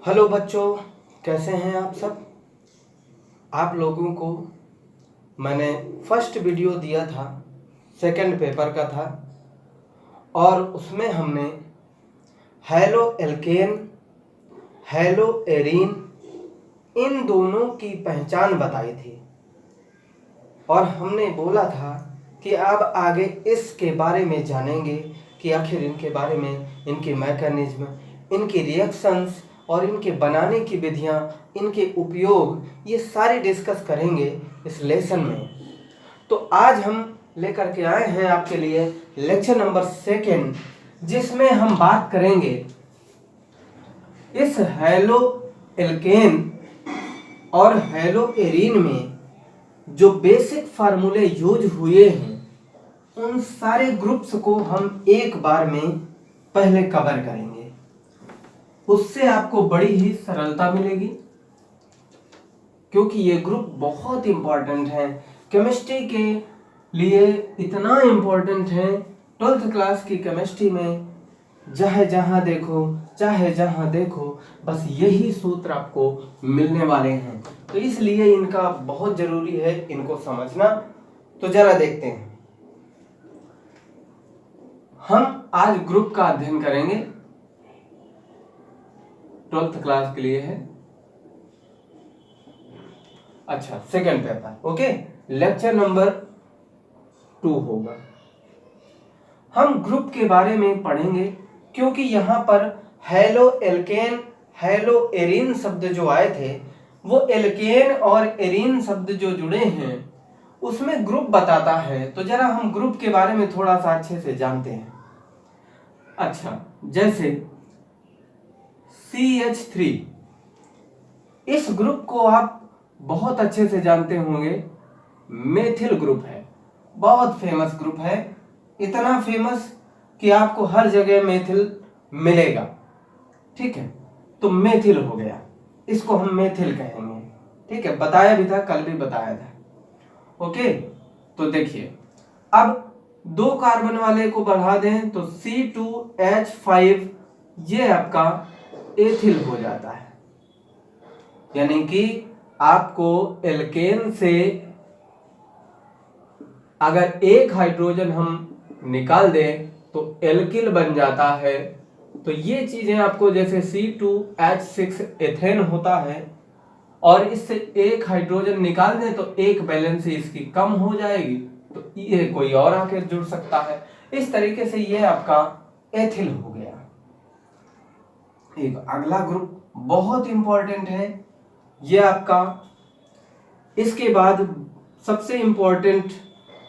Hello बच्चों, कैसे हैं आप सब। आप लोगों को मैंने फर्स्ट वीडियो दिया था, सेकंड पेपर का था, और उसमें हमने हैलो एल्केन, हैलो एरीन, इन दोनों की पहचान बताई थी। और हमने बोला था कि अब आगे इसके बारे में जानेंगे कि आखिर इनके बारे में, इनके मैकेनिज्म, इनकी रिएक्शंस और इनके बनाने की विधियां, इनके उपयोग, ये सारे डिस्कस करेंगे इस लेसन में। तो आज हम लेकर के आए हैं आपके लिए लेक्चर नंबर 2, जिसमें हम बात करेंगे इस हैलो एल्केन और हैलो एरीन में जो बेसिक फार्मूले यूज हुए हैं, उन सारे ग्रुप्स को हम एक बार में पहले कवर करेंगे। उससे आपको बड़ी ही सरलता मिलेगी, क्योंकि ये ग्रुप बहुत इंपॉर्टेंट है केमिस्ट्री के लिए। इतना इंपॉर्टेंट है 12th क्लास की केमिस्ट्री में चाहे जहां देखो बस यही सूत्र आपको मिलने वाले हैं। तो इसलिए इनका बहुत जरूरी है इनको समझना। तो जरा देखते हैं, हम आज ग्रुप का अध्ययन करेंगे, 12th क्लास के लिए है। अच्छा, second paper, okay, lecture number 2 होगा। हम ग्रुप के बारे में पढ़ेंगे, क्योंकि यहां पर हैलो एल्केन, हैलो एरीन शब्द जो आए थे, वो एल्केन और एरीन शब्द जो जुड़े हैं उसमें ग्रुप बताता है। तो जरा हम ग्रुप के बारे में थोड़ा सा अच्छे से जानते हैं। अच्छा, जैसे CH3, इस ग्रुप को आप बहुत अच्छे से जानते होंगे, मेथिल ग्रुप है, बहुत फेमस ग्रुप है। इतना फेमस कि आपको हर जगह मेथिल मिलेगा, ठीक है। तो मेथिल हो गया, इसको हम मेथिल कहेंगे, ठीक है। बताया भी था, कल भी बताया था, ओके। तो देखिए, अब 2 कार्बन वाले को बढ़ा दें तो C2H5, ये आपका एथिल हो जाता है। यानी कि आपको एल्केन से अगर एक हाइड्रोजन हम निकाल दें तो एल्किल बन जाता है। तो ये चीजें आपको, जैसे C2H6 एथेन होता है, और इससे एक हाइड्रोजन निकाल दें तो एक वैलेंसी इसकी कम हो जाएगी, तो ये कोई और आकर जुड़ सकता है। इस तरीके से ये आपका एथिल हो गया। एक अगला ग्रुप बहुत इंपॉर्टेंट है ये आपका। इसके बाद सबसे इंपॉर्टेंट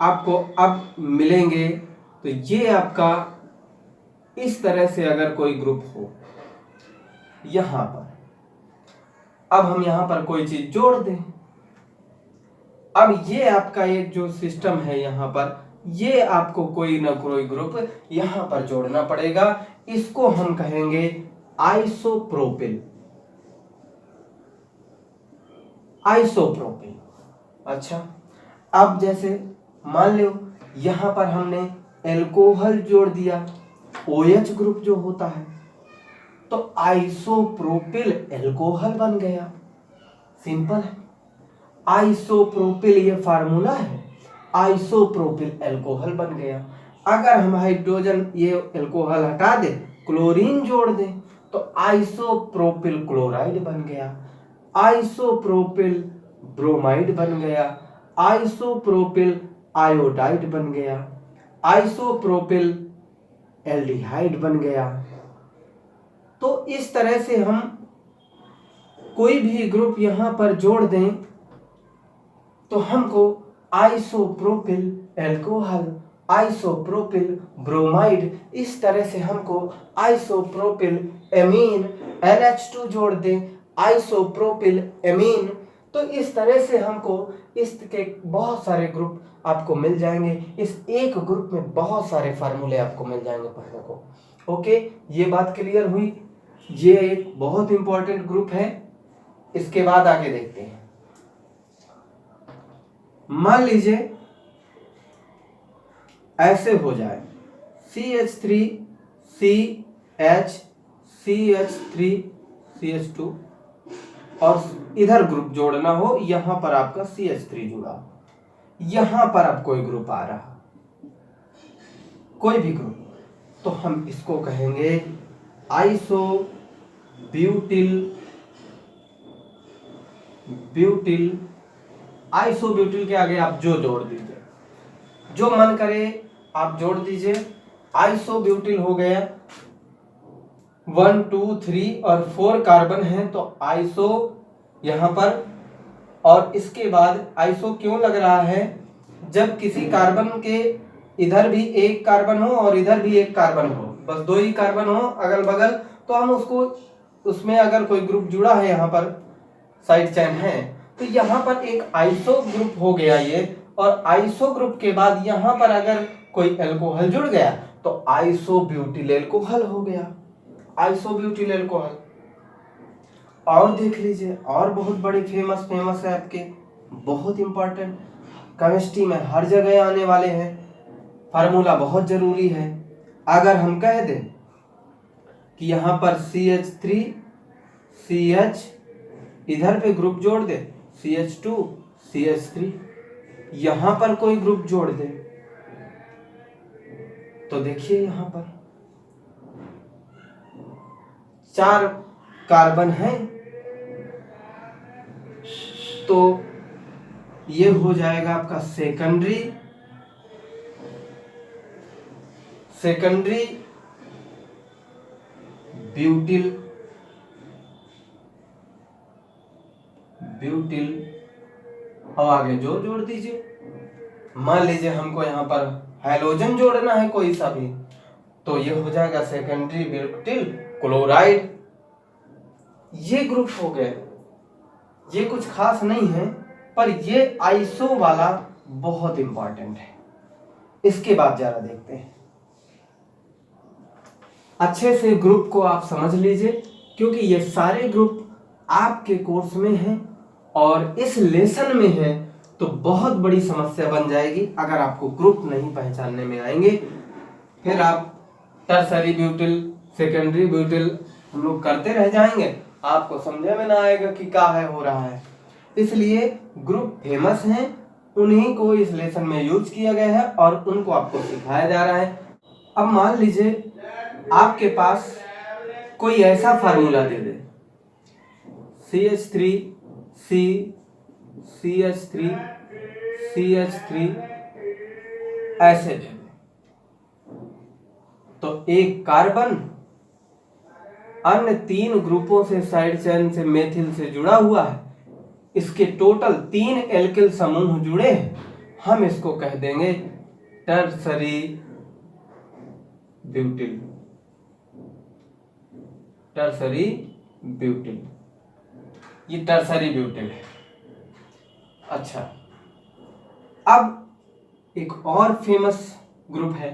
आपको अब मिलेंगे, तो ये आपका इस तरह से अगर कोई ग्रुप हो यहां पर, अब हम यहां पर कोई चीज जोड़ दें, अब ये आपका एक जो सिस्टम है यहां पर, ये आपको कोई ना कोई ग्रुप यहां पर जोड़ना पड़ेगा। इसको हम कहेंगे आइसोप्रोपिल। आइसोप्रोपिल, अच्छा। अब जैसे मान लो यहां पर हमने एल्कोहल जोड़ दिया, OH ग्रुप जो होता है, तो आइसोप्रोपिल एल्कोहल बन गया। सिंपल है, आइसोप्रोपिल ये फार्मूला है, आइसोप्रोपिल एल्कोहल बन गया। अगर हम हाइड्रोजन ये एल्कोहल हटा दे, क्लोरीन जोड़ दें, तो आइसोप्रोपिल क्लोराइड बन गया, आइसोप्रोपिल ब्रोमाइड बन गया, आइसोप्रोपिल आयोडाइड बन गया, आइसोप्रोपिल एल्डिहाइड बन गया। तो इस तरह से हम कोई भी ग्रुप यहां पर जोड़ दें तो हमको आइसोप्रोपिल एल्कोहल, आइसोप्रोपिल ब्रोमाइड, इस तरह से हमको आइसोप्रोपिल एमीन, NH2 जोड़ दें, आइसोप्रोपिल एमीन। तो इस तरह से हमको इसके बहुत सारे ग्रुप आपको मिल जाएंगे। इस एक ग्रुप में बहुत सारे फार्मूले आपको मिल जाएंगे पढ़ने को, ओके। ये बात क्लियर हुई। ये एक बहुत इंपॉर्टेंट ग्रुप है। इसके बाद आगे देखते हैं। मान लीजिए ऐसे हो जाए CH3 CH CH3 CH2 और इधर ग्रुप जोड़ना हो, यहां पर आपका CH3 जुड़ा, यहां पर अब कोई ग्रुप आ रहा, कोई भी ग्रुप, तो हम इसको कहेंगे ब्यूटिल। आइसोब्यूटिल के आगे आप जो जोड़ दीजिए, जो मन करे आप जोड़ दीजिए। आइसोब्यूटिल हो गया, 1 2 3 और 4 कार्बन है तो आइसो यहां पर, और इसके बाद आइसो क्यों लग रहा है, जब किसी कार्बन के इधर भी एक कार्बन हो और इधर भी एक कार्बन हो, बस 2 ही कार्बन हो अगल बगल, तो हम उसको, उसमें अगर कोई ग्रुप जुड़ा है, यहाँ पर साइड चेन है, तो यहाँ पर एक आइसो ग्रुप हो गया ये, और आइसो ग्रुप के बाद यहाँ पर अगर कोई एल्कोहल जुड़ गया तो आइसोब्यूटिल एल्कोहल हो गया, आइसोब्यूटिल एल्कोहल। और देख लीजिए, और बहुत बड़े फेमस है आपके, बहुत इंपॉर्टेंट, केमिस्ट्री में हर जगह आने वाले हैं, फार्मूला बहुत जरूरी है। अगर हम कह दें कि यहां पर CH3 CH, इधर पे ग्रुप जोड़ दे CH2 CH3, यहां पर कोई ग्रुप जोड़ दे, तो देखिए यहां पर 4 कार्बन है, तो ये हो जाएगा आपका सेकेंडरी ब्यूटिल और आगे जो जोड़ दीजिए। मान लीजिए हमको यहाँ पर हैलोजन जोड़ना है कोई सा भी, तो ये हो जाएगा सेकेंडरी ब्यूटिल क्लोराइड। ये ग्रुप हो गए, ये कुछ खास नहीं है, पर ये आइसो वाला बहुत इंपॉर्टेंट है। इसके बाद जरा देखते हैं, अच्छे से ग्रुप को आप समझ लीजिए, क्योंकि ये सारे ग्रुप आपके कोर्स में हैं और इस लेसन में है, तो बहुत बड़ी समस्या बन जाएगी अगर आपको ग्रुप नहीं पहचानने में आएंगे। फिर आप टर्सरी ब्यूटिल सेकेंडरी ब्यूटिल हम लोग करते रह जाएंगे, आपको समझे में ना आएगा कि क्या है हो रहा है। इसलिए ग्रुप फेमस हैं, उन्हीं को इस लेसन में यूज किया गया है और उनको आपको सिखाया जा रहा है। अब मान लीजिए आपके पास कोई ऐसा फार्मूला दे दे, CH3 C CH3 CH3 ऐसे दे दे, तो एक कार्बन अन्य 3 ग्रुपों से साइड चेन से मेथिल से जुड़ा हुआ है, इसके टोटल 3 एल्किल समूह जुड़े हैं, हम इसको कह देंगे टर्सरी ब्यूटिल। ये टर्सरी ब्यूटिल है। अच्छा, अब एक और फेमस ग्रुप है,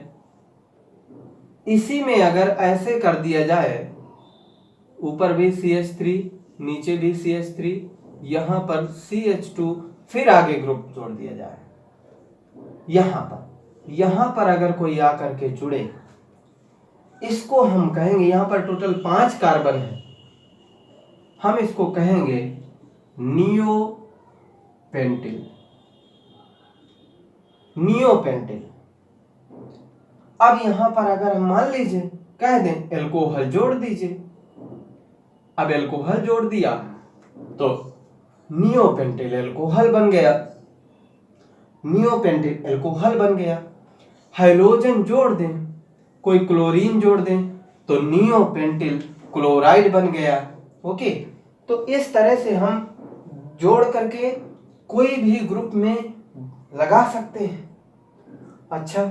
इसी में अगर ऐसे कर दिया जाए, ऊपर भी CH3 नीचे भी CH3, यहां पर CH2, फिर आगे ग्रुप जोड़ दिया जाए, यहां पर अगर कोई आकर के जुड़े, इसको हम कहेंगे, यहां पर टोटल 5 कार्बन है, हम इसको कहेंगे नियोपेंटिल। अब यहां पर अगर हम मान लीजिए कह दें एल्कोहल जोड़ दीजिए, अब एल्कोहल जोड़ दिया तो नियोपेंटिल एल्कोहल बन गया। हाइड्रोजन जोड़ दें, कोई क्लोरीन जोड़ दें तो नियोपेंटिल क्लोराइड बन गया। ओके, तो इस तरह से हम जोड़ करके कोई भी ग्रुप में लगा सकते हैं। अच्छा,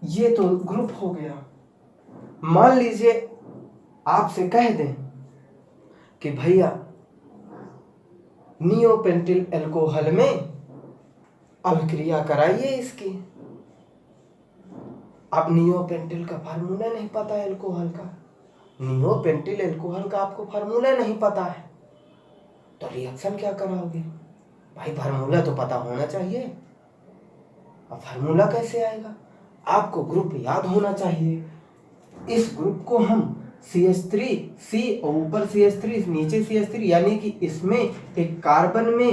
ये तो ग्रुप हो गया। मान लीजिए आपसे कह दें कि भैया नियोपेंटिल एल्कोहल में अभिक्रिया कराइए इसकी। अब नियोपेंटिल का फार्मूला नहीं पता है, एल्कोहल का, नियोपेंटिल एल्कोहल का आपको फार्मूला नहीं पता है, तो रिएक्शन क्या कराओगे भाई? फार्मूला तो पता होना चाहिए। अब फार्मूला कैसे आएगा? आपको ग्रुप याद होना चाहिए। इस ग्रुप को हम CH3 C और ऊपर CH3 नीचे CH3, यानी कि इसमें एक कार्बन में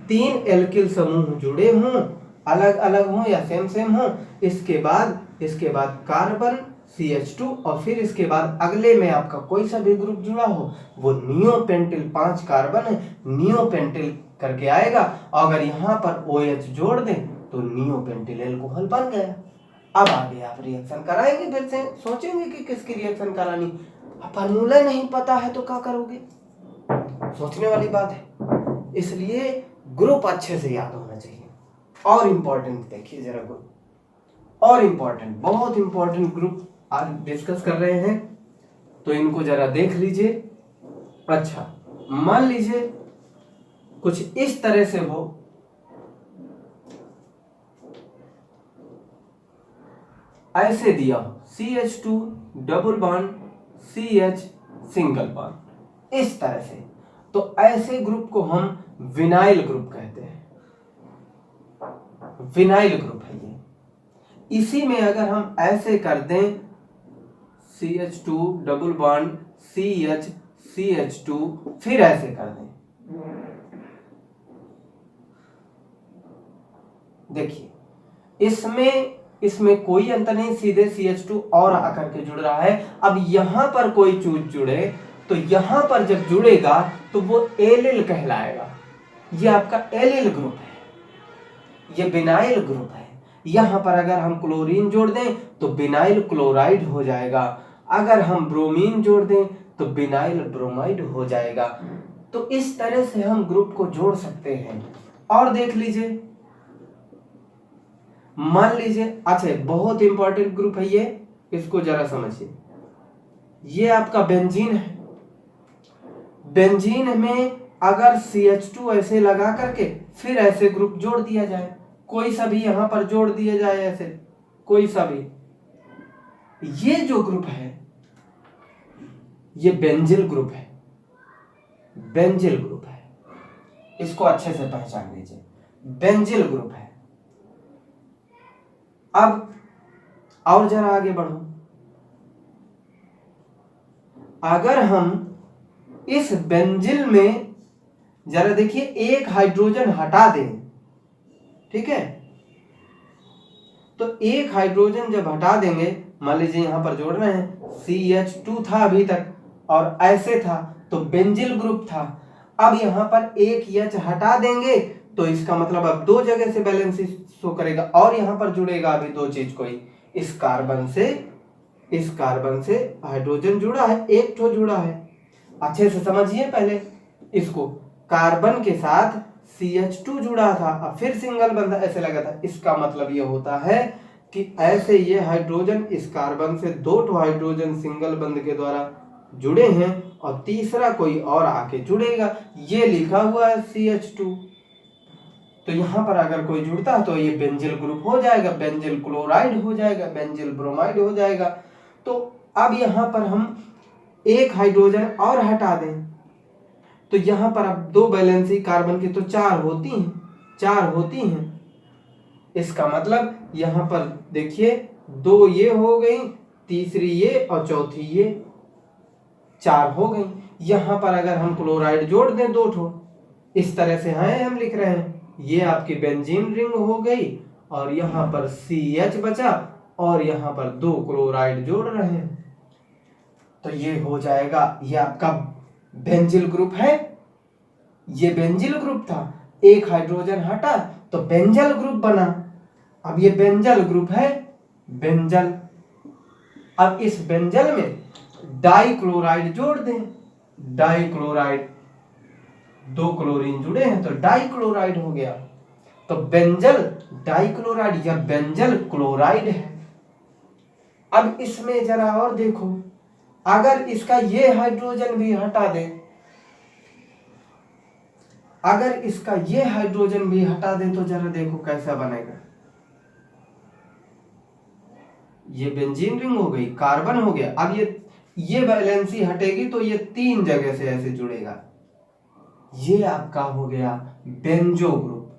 3 एल्किल समूह जुड़े हों, अलग अलग हों या सेम सेम हों। इसके बाद कार्बन CH2 और फिर इसके बाद अगले में आपका कोई सा भी ग्रुप जुड़ा हो, वो नियोपेंटिल 5 कार्बन है, नियोपेंटिल करके आएगा। अगर यहाँ पर OH जोड़ दें तो नियोपेंटिल एल्कोहल बन गया। अब आगे आप रिएक्शन कराएंगे, फिर से सोचेंगे कि किसकी रिएक्शन करानी। अब फार्मूला नहीं पता है तो क्या करोगे, सोचने वाली बात है। इसलिए ग्रुप अच्छे से याद होना चाहिए। और इम्पोर्टेंट देखिए जरा ग्रुप, और इम्पोर्टेंट, बहुत इम्पोर्टेंट ग्रुप आज डिस्कस कर रहे हैं, तो इनको जरा देख लीजिए। अच्छा, मान लीजिए कुछ इस तरह से हो, ऐसे दिया हो CH2 double bond CH single bond, इस तरह से, तो ऐसे ग्रुप को हम विनाइल ग्रुप कहते हैं। विनाइल ग्रुप है ये। इसी में अगर हम ऐसे कर दें CH2 double bond CH CH2, फिर ऐसे कर दें, देखिए इसमें कोई अंतर नहीं, सीधे CH2 और आकर के जुड़ रहा है। अब यहां पर कोई चूज जुड़े तो यहां पर जब जुड़ेगा तो वो एलिल कहलाएगा। ये आपका एलिल ग्रुप है, ये विनाइल ग्रुप है। यहां पर अगर हम क्लोरीन जोड़ दें तो विनाइल क्लोराइड हो जाएगा, अगर हम ब्रोमीन जोड़ दें तो विनाइल ब्रोमाइड हो जाएगा। तो इस तरह से हम ग्रुप को जोड़ सकते हैं। और देख लीजिए, मान लीजिए, अच्छा बहुत इंपॉर्टेंट ग्रुप है ये, इसको जरा समझिए। ये आपका बेंजीन है। बेंजीन में अगर CH2 ऐसे लगा करके फिर ऐसे ग्रुप जोड़ दिया जाए, कोई सा भी यहां पर जोड़ दिया जाए, ऐसे कोई सा भी, ये जो ग्रुप है ये बेंजिल ग्रुप है। बेंजिल ग्रुप है, इसको अच्छे से पहचान लीजिए, बेंजिल ग्रुप है। अब और जरा आगे बढ़ो, अगर हम इस बेंजिल में जरा देखिए एक हाइड्रोजन हटा दें, ठीक है, तो एक हाइड्रोजन जब हटा देंगे, मान लीजिए यहां पर जोड़ रहे हैं, CH2 था अभी तक और ऐसे था तो बेंजिल ग्रुप था। अब यहां पर एक H हटा देंगे तो इसका मतलब अब दो जगह से बैलेंस शो करेगा, और यहां पर जुड़ेगा अभी दो चीज, कोई इस कार्बन से हाइड्रोजन जुड़ा है, एक ठो जुड़ा है। अच्छे से समझिए पहले इसको, कार्बन के साथ CH2 जुड़ा था, अब फिर सिंगल बंधा ऐसे लगा था। इसका मतलब ये होता है कि ऐसे ये हाइड्रोजन इस कार्बन से दो ठो हाइड्रोजन सिंगल बंध के द्वारा जुड़े हैं और तीसरा कोई और आके जुड़ेगा। ये लिखा हुआ है CH2, तो यहां पर अगर कोई जुड़ता है तो ये बेंजिल ग्रुप हो जाएगा, बेंजिल क्लोराइड हो जाएगा, बेंजिल ब्रोमाइड हो जाएगा। तो अब यहां पर हम एक हाइड्रोजन और हटा दें तो यहां पर अब दो वैलेंसी कार्बन की तो चार होती हैं। इसका मतलब यहां पर देखिए दो ये हो गई, तीसरी ये और चौथी ये, चार हो गई। यहां पर अगर हम क्लोराइड जोड़ दें दो ठो, इस तरह से है हम लिख रहे हैं, ये आपकी बेंजीन रिंग हो गई और यहां पर CH बचा और यहां पर दो क्लोराइड जोड़ रहे हैं, तो ये हो जाएगा, ये आपका बेंजिल ग्रुप है। ये बेंजिल ग्रुप था, एक हाइड्रोजन हटा तो बेंजल ग्रुप बना। अब ये बेंजल ग्रुप है, बेंजल। अब इस बेंजल में डाइक्लोराइड जोड़ दें, डाइक्लोराइड, दो क्लोरीन जुड़े हैं तो डाइक्लोराइड हो गया, तो बेंजल डाइक्लोराइड या बेंजल क्लोराइड है। अब इसमें जरा और देखो, अगर इसका ये हाइड्रोजन भी हटा दें, अगर इसका ये हाइड्रोजन भी हटा दें तो जरा देखो कैसा बनेगा। ये बेंजीन रिंग हो गई, कार्बन हो गया। अब ये वैलेंसी हटेगी तो ये तीन जगह से ऐसे जुड़ेगा, ये आपका हो गया बेंजो ग्रुप।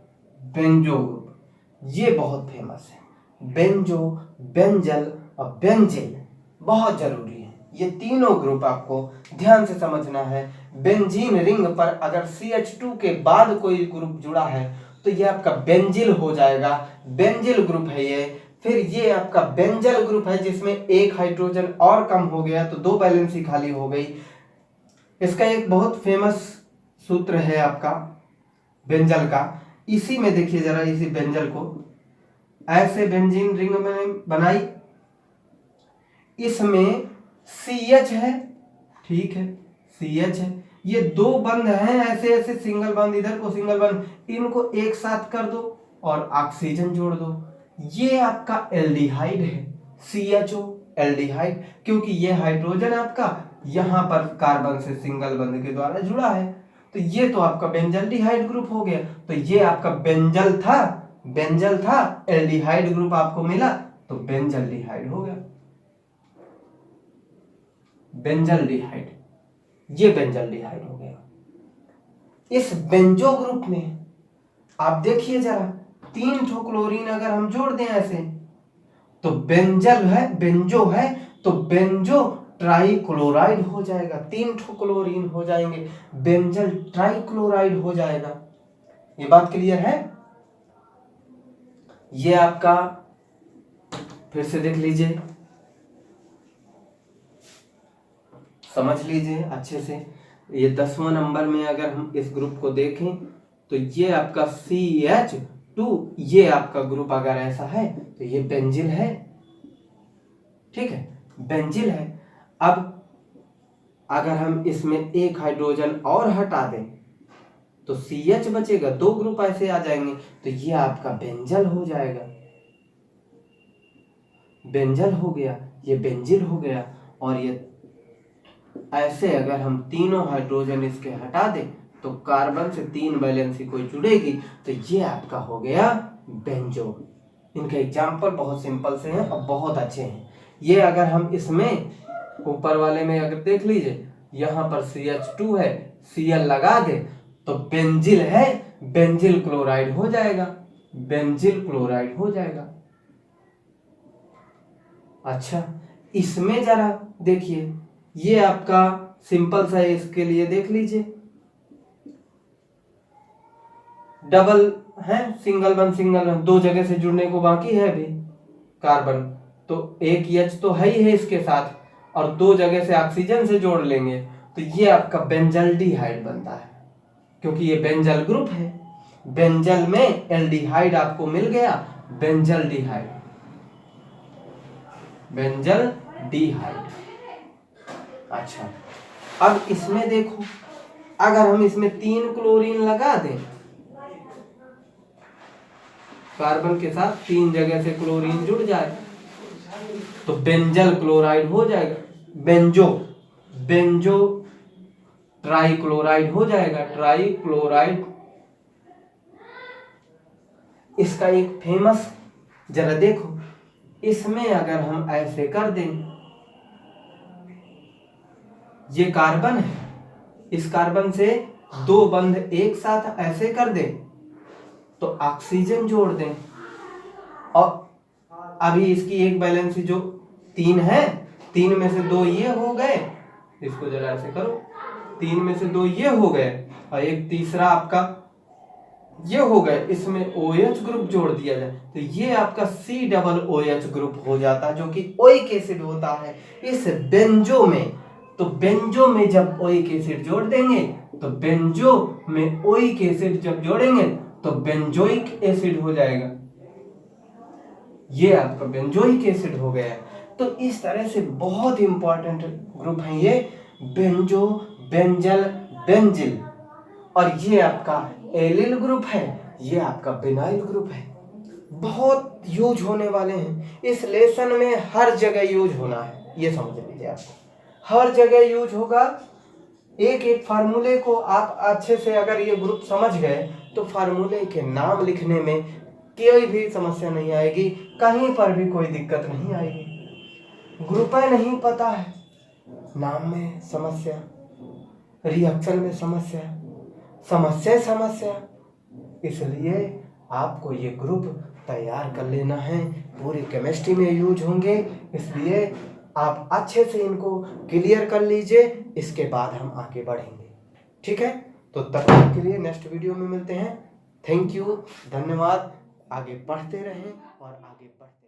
बेंजो ग्रुप ये बहुत फेमस है, बेंजो, बेंजल और बेंजिल बहुत जरूरी है, ये तीनों ग्रुप आपको ध्यान से समझना है। बेंजीन रिंग पर अगर CH2 के बाद कोई ग्रुप जुड़ा है तो ये आपका बेंजिल हो जाएगा, बेंजिल ग्रुप है ये। फिर ये आपका बेंजल ग्रुप है जिसमें एक हाइड्रोजन और कम हो गया तो 2 वैलेंसी खाली हो गई। इसका एक बहुत फेमस सूत्र है आपका बेंजल का, इसी में देखिए जरा, इसी बेंजल को ऐसे बेंजीन रिंग में बनाई, इसमें CH है, ठीक है, CH है, ये 2 बंध हैं ऐसे ऐसे सिंगल बंध, इधर को सिंगल बंध, इनको एक साथ कर दो और ऑक्सीजन जोड़ दो, ये आपका एल्डिहाइड है, CHO एल्डिहाइड, क्योंकि ये हाइड्रोजन आपका यहां पर कार्बन से सिंगल बंध के द्वारा जुड़ा है। तो ये तो आपका बेंजल्डिहाइड ग्रुप हो गया। तो ये आपका बेंजल था, एल्डिहाइड ग्रुप आपको मिला तो बेंजल्डिहाइड हो गया, बेंजल्डिहाइड, ये बेंजल्डिहाइड हो गया। इस बेंजो ग्रुप में आप देखिए जरा, 3 ठो क्लोरीन अगर हम जोड़ दें ऐसे तो बेंजल है, बेंजो है, तो बेंजो ट्राइक्लोराइड हो जाएगा, 3 ठो क्लोरीन हो जाएंगे, बेंजल ट्राइक्लोराइड हो जाएगा। ये बात क्लियर है? ये आपका फिर से देख लीजिए, समझ लीजिए अच्छे से। ये 10वां नंबर में अगर हम इस ग्रुप को देखें तो ये आपका CH2, ये आपका ग्रुप अगर ऐसा है तो ये बेंजिल है, ठीक है, बेंजिल है। अब अगर हम इसमें एक हाइड्रोजन और हटा दें तो CH बचेगा, 2 ग्रुप ऐसे आ जाएंगे, तो ये आपका बेंजल हो जाएगा, बेंजल हो गया, ये बेंजिल हो गया। और ये ऐसे अगर हम तीनों हाइड्रोजन इसके हटा दें तो कार्बन से 3 वैलेंसी कोई जुड़ेगी, तो ये आपका हो गया बेंजो। इनके एग्जाम्पल बहुत सिंपल से हैं और बहुत अच्छे हैं। ये अगर हम इसमें ऊपर वाले में अगर देख लीजिए, यहाँ पर CH2 है, Cl लगा दे तो बेंजिल है, बेंजिल क्लोराइड हो जाएगा, बेंजिल क्लोराइड हो जाएगा। अच्छा, इसमें जरा देखिए, ये आपका सिंपल सा है, इसके लिए देख लीजिए, डबल है, सिंगल बन 2 जगह से जुड़ने को बाकी है अभी कार्बन, तो एक H तो है ही है इसके साथ, और 2 जगह से ऑक्सीजन से जोड़ लेंगे तो ये आपका बेंजल्डिहाइड बनता है, क्योंकि ये बेंजल ग्रुप है। बेंजल में एल्डिहाइड आपको मिल गया, बेंजल्डिहाइड, बेंजल्डिहाइड। अच्छा, अब इसमें देखो, अगर हम इसमें 3 क्लोरीन लगा दें, कार्बन के साथ 3 जगह से क्लोरीन जुड़ जाए तो बेंजल क्लोराइड हो जाएगा, बेंजो ट्राइक्लोराइड हो जाएगा, ट्राइक्लोराइड। इसका एक फेमस, जरा देखो, इसमें अगर हम ऐसे कर दें, ये कार्बन है, इस कार्बन से 2 बंध एक साथ ऐसे कर दें तो ऑक्सीजन जोड़ दें, और अभी इसकी एक बैलेंस जो 3 है, 3 में से 2 ये हो गए, इसको जरा ऐसे करो, 3 में से 2 ये हो गए और एक तीसरा आपका ये हो गए, इसमें OH ग्रुप जोड़ दिया जाए तो ये आपका COOH ग्रुप हो जाता है, जो कि ओइक एसिड होता है इस बेंजो में। तो बेंजो में जब ओइक एसिड जोड़ देंगे तो बेंजो में ओइक एसिड जब जोड़ेंगे तो बेंजोइक एसिड हो जाएगा, ये आपका बेंजोइक एसिड हो गया है। तो इस तरह से बहुत इंपॉर्टेंट ग्रुप है ये बेंजो, बेंजल, बेंजिल। और ये आपका एलिल ग्रुप है, ये आपका बिनाइल ग्रुप है। बहुत यूज होने वाले हैं इस लेसन में, हर जगह यूज होना है, ये समझ लीजिए, आपको हर जगह यूज होगा। एक एक फार्मूले को आप अच्छे से अगर ये ग्रुप समझ गए तो फार्मूले के नाम लिखने में कोई भी समस्या नहीं आएगी, कहीं पर भी कोई दिक्कत नहीं आएगी। ग्रुप नहीं पता है, नाम में समस्या, रिएक्शन में समस्या, समस्या, इसलिए आपको ये ग्रुप तैयार कर लेना है, पूरी केमिस्ट्री में यूज होंगे, इसलिए आप अच्छे से इनको क्लियर कर लीजिए, इसके बाद हम आगे बढ़ेंगे। ठीक है, तो तब तक के लिए नेक्स्ट वीडियो में मिलते हैं। थैंक यू, धन्यवाद। आगे बढ़ते रहें और आगे बढ़ते